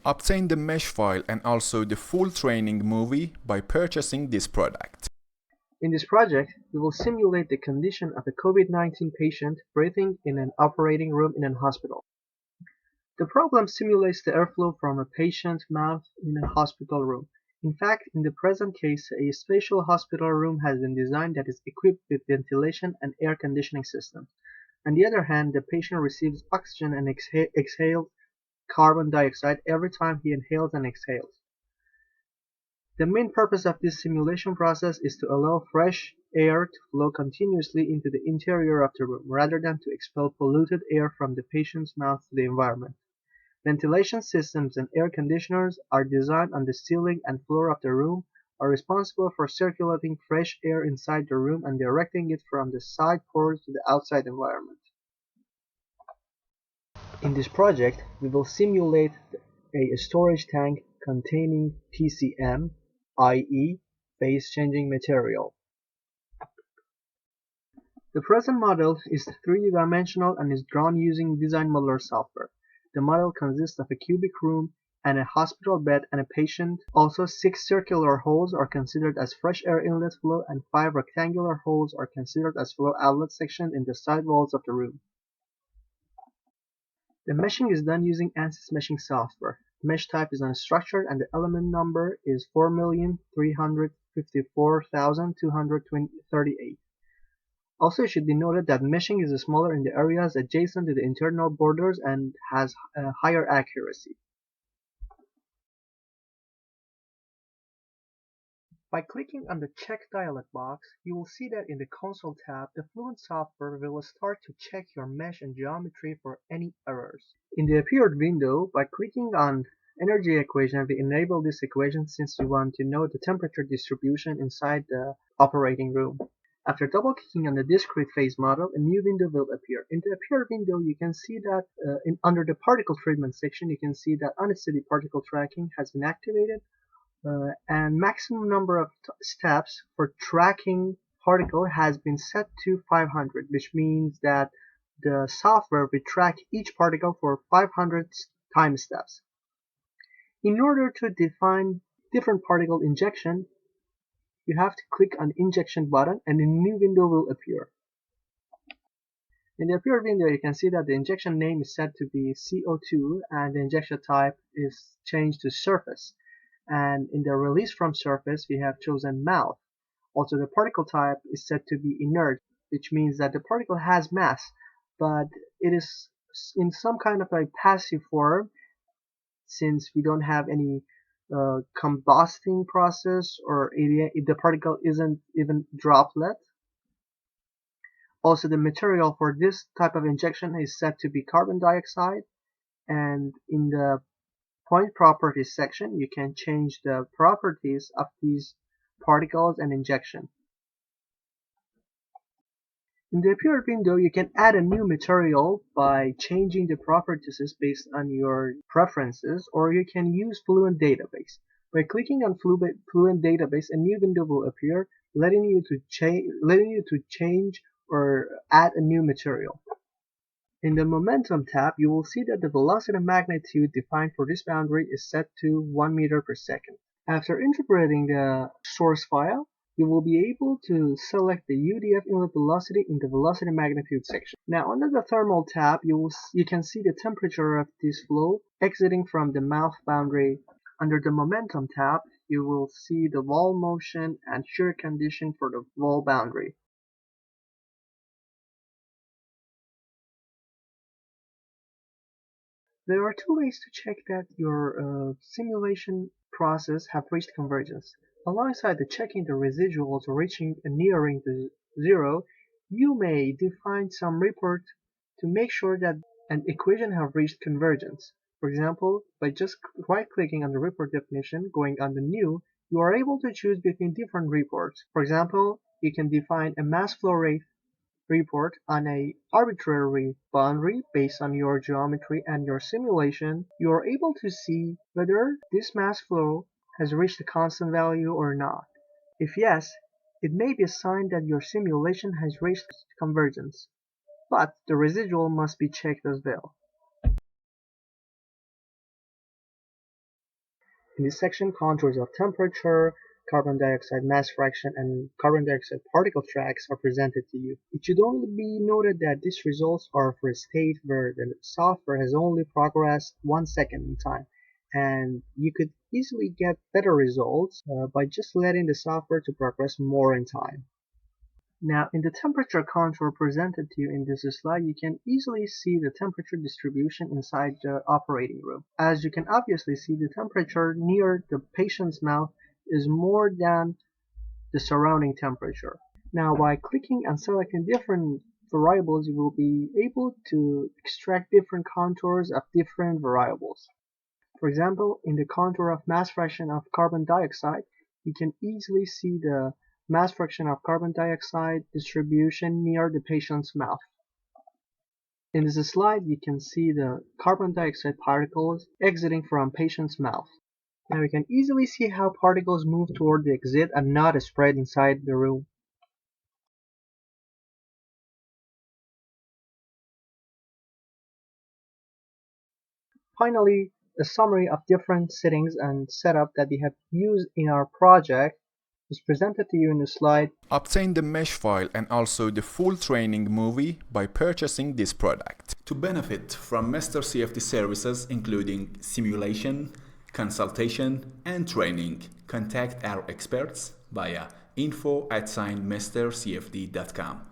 Obtain the mesh file and also the full training movie by purchasing this product. In this project, we will simulate the condition of a COVID-19 patient breathing in an operating room in a hospital. The problem simulates the airflow from a patient's mouth in a hospital room. In fact, in the present case, a special hospital room has been designed that is equipped with ventilation and air conditioning systems. On the other hand, the patient receives oxygen and exhales carbon dioxide every time he inhales and exhales. The main purpose of this simulation process is to allow fresh air to flow continuously into the interior of the room, rather than to expel polluted air from the patient's mouth to the environment. Ventilation systems and air conditioners are designed on the ceiling and floor of the room, are responsible for circulating fresh air inside the room and directing it from the side pores to the outside environment. In this project, we will simulate a storage tank containing PCM, i.e. phase-changing material. The present model is three-dimensional and is drawn using design modeler software. The model consists of a cubic room and a hospital bed and a patient. Also, 6 circular holes are considered as fresh air inlet flow and 5 rectangular holes are considered as flow outlet sections in the side walls of the room. The meshing is done using ANSYS meshing software. Mesh type is unstructured and the element number is 4,354,238. Also, it should be noted that meshing is smaller in the areas adjacent to the internal borders and has higher accuracy. By clicking on the Check dialog box, you will see that in the Console tab, the Fluent software will start to check your mesh and geometry for any errors. In the appeared window, by clicking on Energy equation, we enable this equation since we want to know the temperature distribution inside the operating room. After double-clicking on the discrete phase model, a new window will appear. In the appear window, you can see that under the particle treatment section, you can see that unsteady particle tracking has been activated, and maximum number of steps for tracking particle has been set to 500, which means that the software will track each particle for 500 time steps. In order to define different particle injection, you have to click on the injection button and a new window will appear. In the appear window, you can see that the injection name is set to be CO2 and the injection type is changed to surface. And in the release from surface, we have chosen mouth. Also, the particle type is set to be inert, which means that the particle has mass, but it is in some kind of a passive form since we don't have any combusting process, or the particle isn't even droplet. Also, the material for this type of injection is set to be carbon dioxide, and in the point properties section you can change the properties of these particles and injection. In the appear window, you can add a new material by changing the properties based on your preferences, or you can use Fluent Database. By clicking on Fluent Database, a new window will appear, letting you to change or add a new material. In the Momentum tab, you will see that the velocity magnitude defined for this boundary is set to 1 meter per second. After interpreting the source file, you will be able to select the UDF inlet velocity in the velocity magnitude section. Now, under the Thermal tab, you can see the temperature of this flow exiting from the mouth boundary. Under the Momentum tab, you will see the wall motion and shear condition for the wall boundary. There are two ways to check that your simulation process have reached convergence. Alongside the checking the residuals reaching and nearing the zero, you may define some report to make sure that an equation have reached convergence. For example, by just right-clicking on the report definition, going on the new, you are able to choose between different reports. For example, you can define a mass flow rate report on a arbitrary boundary based on your geometry and your simulation. You are able to see whether this mass flow has reached a constant value or not. If yes, it may be a sign that your simulation has reached convergence, but the residual must be checked as well. In this section, contours of temperature, carbon dioxide mass fraction, and carbon dioxide particle tracks are presented to you. It should only be noted that these results are for a state where the software has only progressed 1 second in time, and you could easily get better results by just letting the software to progress more in time. Now, in the temperature contour presented to you in this slide, you can easily see the temperature distribution inside the operating room. As you can obviously see, the temperature near the patient's mouth is more than the surrounding temperature. Now, by clicking and selecting different variables, you will be able to extract different contours of different variables. For example, in the contour of mass fraction of carbon dioxide, you can easily see the mass fraction of carbon dioxide distribution near the patient's mouth. In this slide, you can see the carbon dioxide particles exiting from patient's mouth. Now you can easily see how particles move toward the exit and not spread inside the room. Finally, a summary of different settings and setup that we have used in our project is presented to you in the slide. Obtain the mesh file and also the full training movie by purchasing this product. To benefit from Master CFD services including simulation, consultation, and training, contact our experts via info@mastercfd.com.